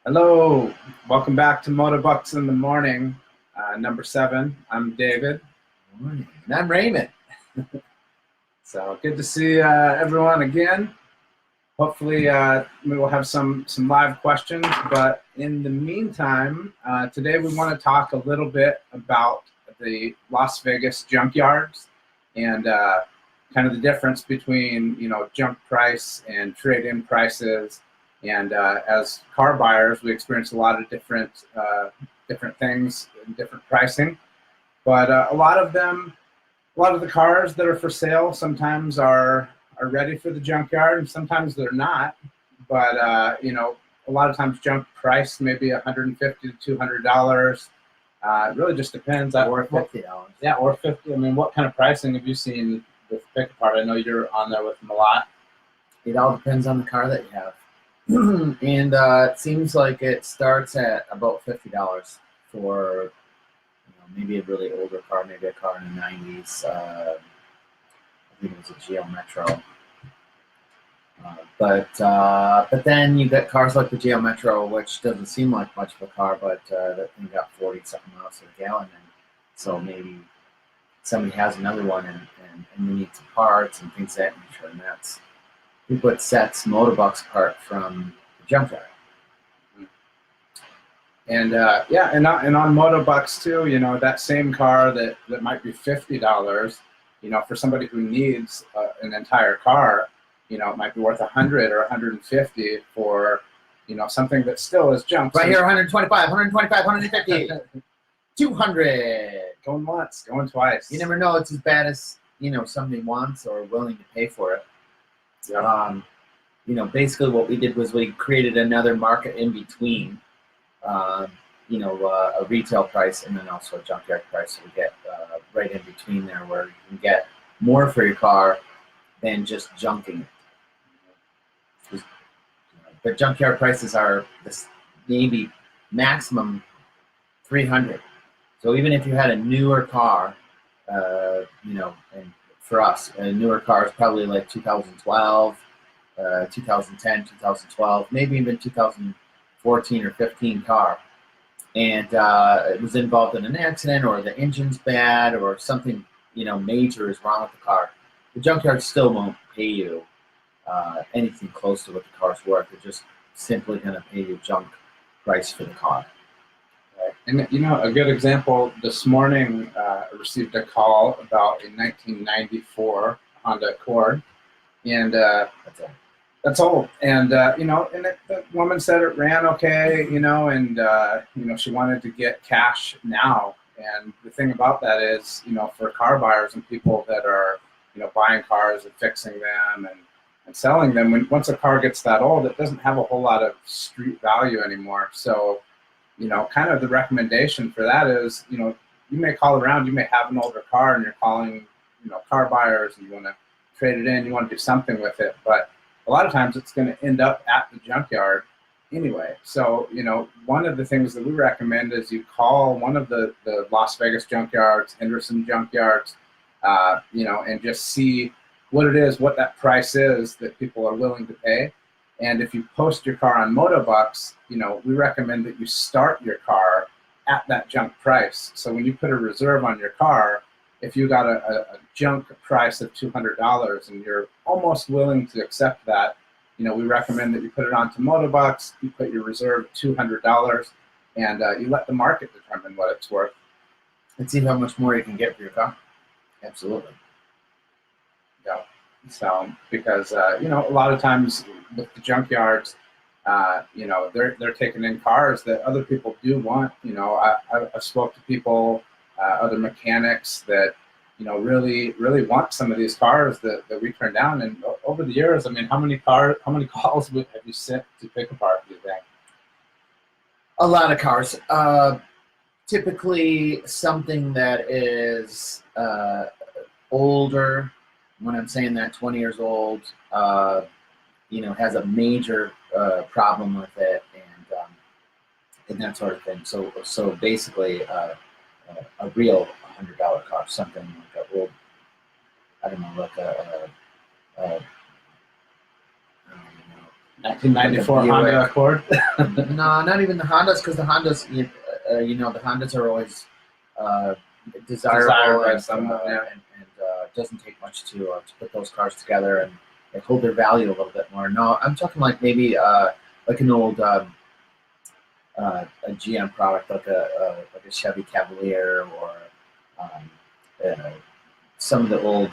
Hello, welcome back to Motobucks in the Morning, number 7. I'm David. Morning. And I'm Raymond. So good to see everyone again. Hopefully we will have some live questions, but in the meantime, today we want to talk a little bit about the Las Vegas Junkyards and kind of the difference between, junk price and trade-in prices. And as car buyers, we experience a lot of different things and different pricing. But a lot of the cars that are for sale sometimes are ready for the junkyard, and sometimes they're not. But a lot of times junk price maybe $150 to $200. It really just depends. Or $50. Yeah, or 50. I mean, what kind of pricing have you seen with Pick Apart? I know you're on there with them a lot. It all depends on the car that you have. And it seems like it starts at about $50 for maybe a really older car, maybe a car in the 90s. I think it was a GL Metro. But then you get cars like the GL Metro, which doesn't seem like much of a car, but that thing got 40-something miles to the gallon. And so maybe somebody has another one and they need some parts and things of that nature. And that's what sets Motobucks apart from the junkyard. And and on Motobucks too, that same car that might be $50, for somebody who needs an entire car, it might be worth $100 or $150 for, something that still is junk. Right here, 125, 150, 200. Going once, going twice. You never know. It's as bad as, somebody wants or willing to pay for it. Yeah. Basically what we did was we created another market in between, a retail price and then also a junkyard price. So we get right in between there where you can get more for your car than just junking it. But junkyard prices are maybe maximum $300. So even if you had a newer car, and for us, a newer car is probably like 2012, 2010, 2012, maybe even 2014 or 15 car. And it was involved in an accident or the engine's bad or something, major is wrong with the car. The junkyard still won't pay you anything close to what the car's worth. They're just simply going to pay you junk price for the car. And a good example, this morning I received a call about a 1994 Honda Accord, and that's old. And the woman said it ran okay, and she wanted to get cash now. And the thing about that is, for car buyers and people that are buying cars and fixing them and selling them, once a car gets that old, it doesn't have a whole lot of street value anymore. So kind of the recommendation for that is, you may call around, you may have an older car and you're calling, car buyers and you want to trade it in, you want to do something with it. But a lot of times it's going to end up at the junkyard anyway. So, one of the things that we recommend is you call one of the Las Vegas Junkyards, Henderson Junkyards, and just see what it is, what that price is that people are willing to pay. And if you post your car on Motobucks, we recommend that you start your car at that junk price. So when you put a reserve on your car, if you got a junk price of $200 and you're almost willing to accept that, we recommend that you put it onto Motobucks, you put your reserve $200, and you let the market determine what it's worth. And see how much more you can get for your car. Absolutely. Yeah. So because a lot of times with the junkyards, they're taking in cars that other people do want. I spoke to people, other mechanics that really want some of these cars that we turn down. And over the years, I mean, how many calls have you sent to Pick Apart, do you think? A lot of cars. Typically something that is older. When I'm saying that, 20 years old, has a major problem with it, and that sort of thing. So basically, a real $100 car, something like a old, I don't know, like a 1994 Like a Honda Buick. Accord. No, not even the Hondas, because the Hondas, the Hondas are always Desired desirable by and, someone, yeah. it doesn't take much to put those cars together and they hold their value a little bit more. No, I'm talking like maybe like an old a GM product, like a Chevy Cavalier or um, uh, some of the old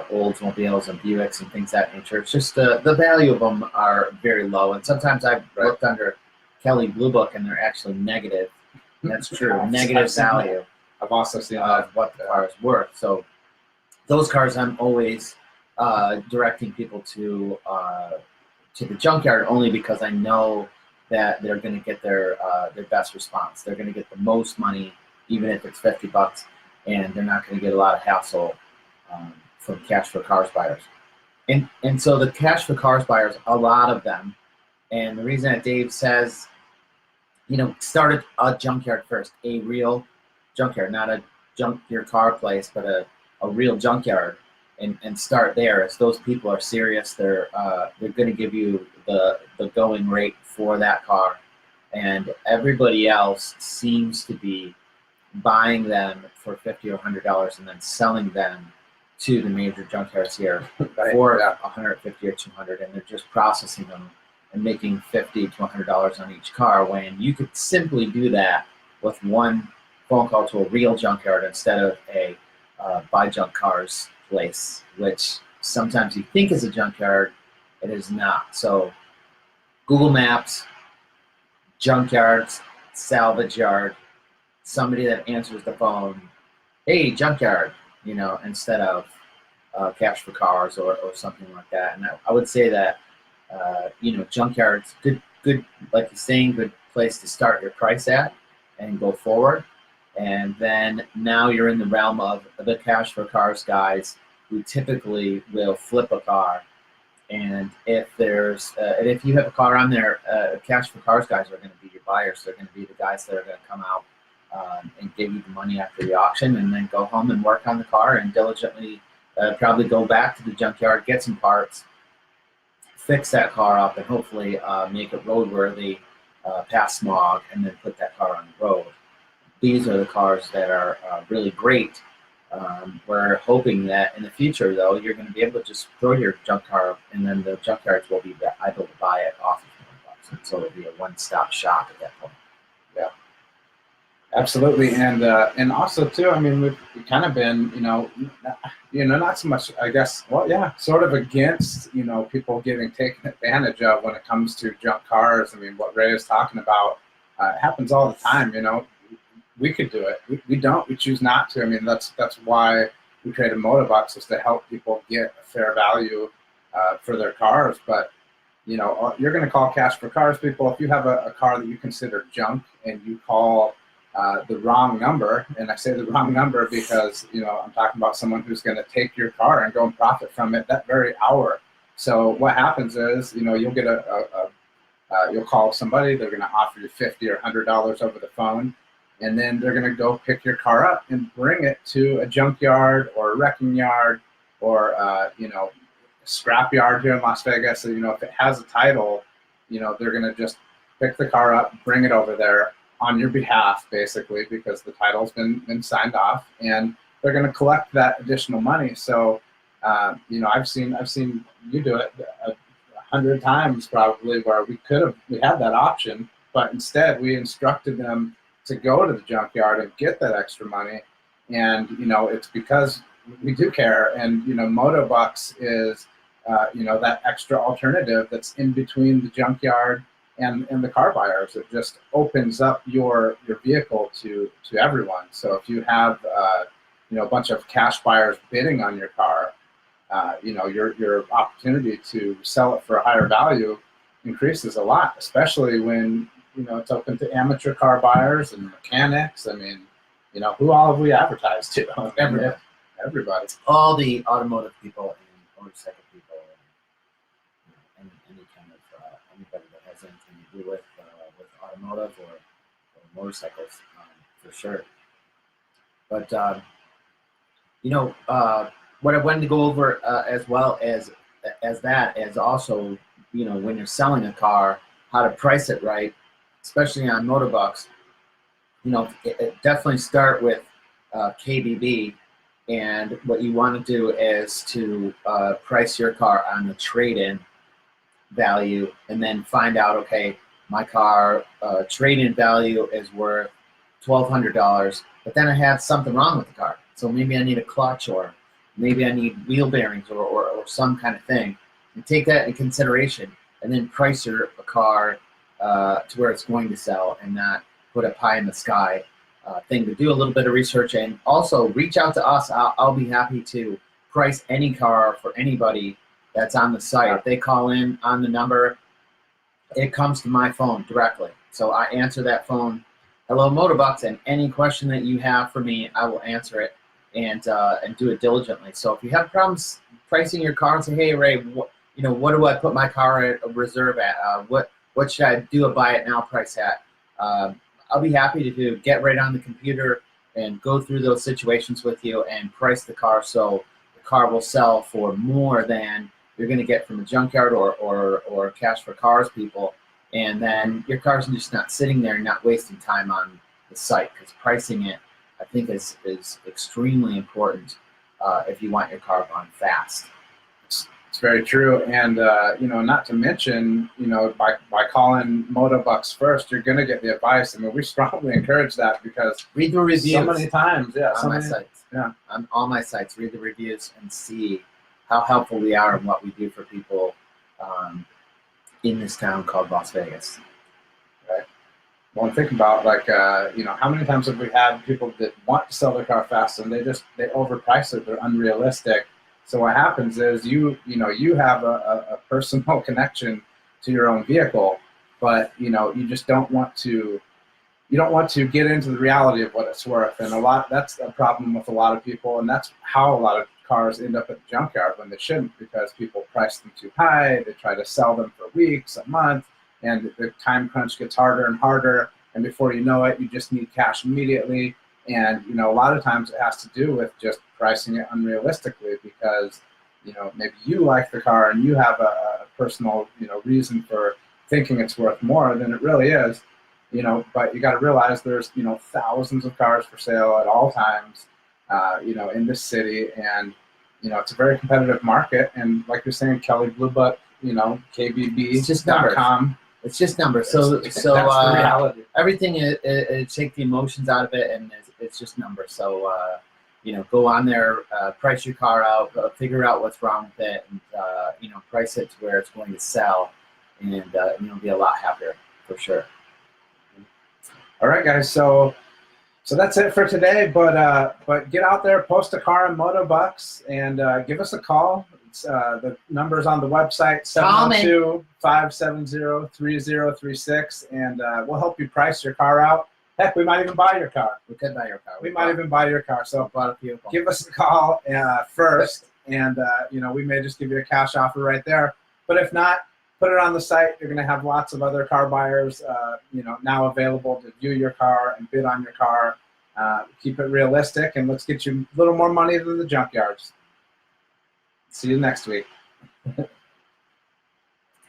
Oldsmobiles and Buicks and things of that nature. It's just the value of them are very low, and sometimes I've looked under Kelley Blue Book and they're actually negative. And that's true, negative value. I've also seen Of what the car is worth. So those cars, I'm always directing people to the junkyard, only because I know that they're going to get their best response. They're going to get the most money, even if it's $50, and they're not going to get a lot of hassle from cash for cars buyers. And so the cash for cars buyers, a lot of them, and the reason that Dave says, start a junkyard first, a real junkyard, not a junk your car place, but a real junkyard, and start there. As those people are serious, they're going to give you the going rate for that car, and everybody else seems to be buying them for $50 or $100 and then selling them to the major junkyards here for $150 or $200, and they're just processing them and making $50 to $100 on each car, when you could simply do that with one phone call to a real junkyard instead of a buy junk cars place, which sometimes you think is a junkyard, it is not. So Google Maps, junkyards, salvage yard, somebody that answers the phone, hey, junkyard, instead of cash for cars or something like that. And I would say that, junkyards, good, like you're saying, good place to start your price at and go forward. And then now you're in the realm of the cash for cars guys, who typically will flip a car. And if if you have a car on there, cash for cars guys are going to be your buyers. They're going to be the guys that are going to come out and give you the money after the auction, and then go home and work on the car and diligently probably go back to the junkyard, get some parts, fix that car up, and hopefully make it roadworthy, pass smog, and then put that car on the road. These are the cars that are really great. We're hoping that in the future, though, you're going to be able to just throw your junk car up, and then the junkyards will be able to buy it off of $100. And so it'll be a one-stop shop at that point. Yeah, absolutely. And also too, I mean, we've kind of been, not so much, I guess, well, yeah, sort of against, people getting taken advantage of when it comes to junk cars. I mean, what Ray is talking about happens all the time. We could do it. We don't. We choose not to. I mean, that's why we created Motobucks, is to help people get a fair value for their cars. But you're going to call cash for cars people if you have a car that you consider junk and you call the wrong number. And I say the wrong number because I'm talking about someone who's going to take your car and go and profit from it that very hour. So what happens is you'll get you'll call somebody. They're going to offer you $50 or $100 over the phone. And then they're going to go pick your car up and bring it to a junkyard or a wrecking yard or, scrap yard here in Las Vegas. So, if it has a title, they're going to just pick the car up, bring it over there on your behalf, basically, because the title's been signed off, and they're going to collect that additional money. So, I've seen you do it 100 times probably, where we had that option, but instead we instructed them to go to the junkyard and get that extra money. And it's because we do care. And Motobucks is that extra alternative that's in between the junkyard and the car buyers. It just opens up your vehicle to everyone. So if you have a bunch of cash buyers bidding on your car, your opportunity to sell it for a higher value increases a lot, especially when it's open to amateur car buyers and mechanics. I mean, who all have we advertised to? Everybody. All the automotive people and motorcycle people, and any kind of anybody that has anything to do with automotive or motorcycles, for sure. But what I wanted to go over as well as also when you're selling a car, how to price it right, especially on Motobucks. Definitely start with KBB, and what you want to do is to price your car on the trade-in value, and then find out, okay, my car trade-in value is worth $1,200, but then I have something wrong with the car. So maybe I need a clutch, or maybe I need wheel bearings, or some kind of thing. And take that into consideration, and then price your car to where it's going to sell, and not put a pie in the sky thing. To do a little bit of research, and also reach out to us. I'll be happy to price any car for anybody that's on the site. If they call in on the number, it comes to my phone directly. So I answer that phone, hello Motobucks, and any question that you have for me, I will answer it and do it diligently. So if you have problems pricing your car and say, hey Ray, what do I put my car at a reserve at? What should I do a buy it now price at? I'll be happy to get right on the computer and go through those situations with you and price the car so the car will sell for more than you're going to get from a junkyard or cash for cars people. And then your car's just not sitting there and not wasting time on the site, because pricing it, I think, is extremely important if you want your car gone fast. It's very true, and not to mention, by calling Motobucks first, you're going to get the advice. I mean, we strongly encourage that, because read the reviews so many times, on my sites. Yeah, on all my sites, read the reviews and see how helpful we are and what we do for people in this town called Las Vegas. Right. Well, think about, how many times have we had people that want to sell their car fast and they overprice it, they're unrealistic. So what happens is you have a personal connection to your own vehicle, but you just don't want to get into the reality of what it's worth. And that's a problem with a lot of people, and that's how a lot of cars end up at the junkyard when they shouldn't, because people price them too high. They try to sell them for weeks, a month, and the time crunch gets harder and harder, and before you know it, you just need cash immediately. And a lot of times it has to do with just pricing it unrealistically, because maybe you like the car and you have a personal reason for thinking it's worth more than it really is. But you got to realize there's thousands of cars for sale at all times in this city, and it's a very competitive market. And like you're saying, Kelly Blue Book, KBB.com. It's just numbers. So that's the reality. Everything it take the emotions out of it, and it's just numbers. So go on there, price your car out, figure out what's wrong with it, and price it to where it's going to sell, and you'll be a lot happier for sure. All right, guys. So that's it for today. But get out there, post a car in Motobucks, and give us a call. The number's on the website, 702-570-3036, and we'll help you price your car out. Heck, we might even buy your car. We could buy your car. We might even buy your car. So give us a call first, and we may just give you a cash offer right there. But if not, put it on the site. You're going to have lots of other car buyers now available to view your car and bid on your car. Keep it realistic, and let's get you a little more money than the junkyards. See you next week.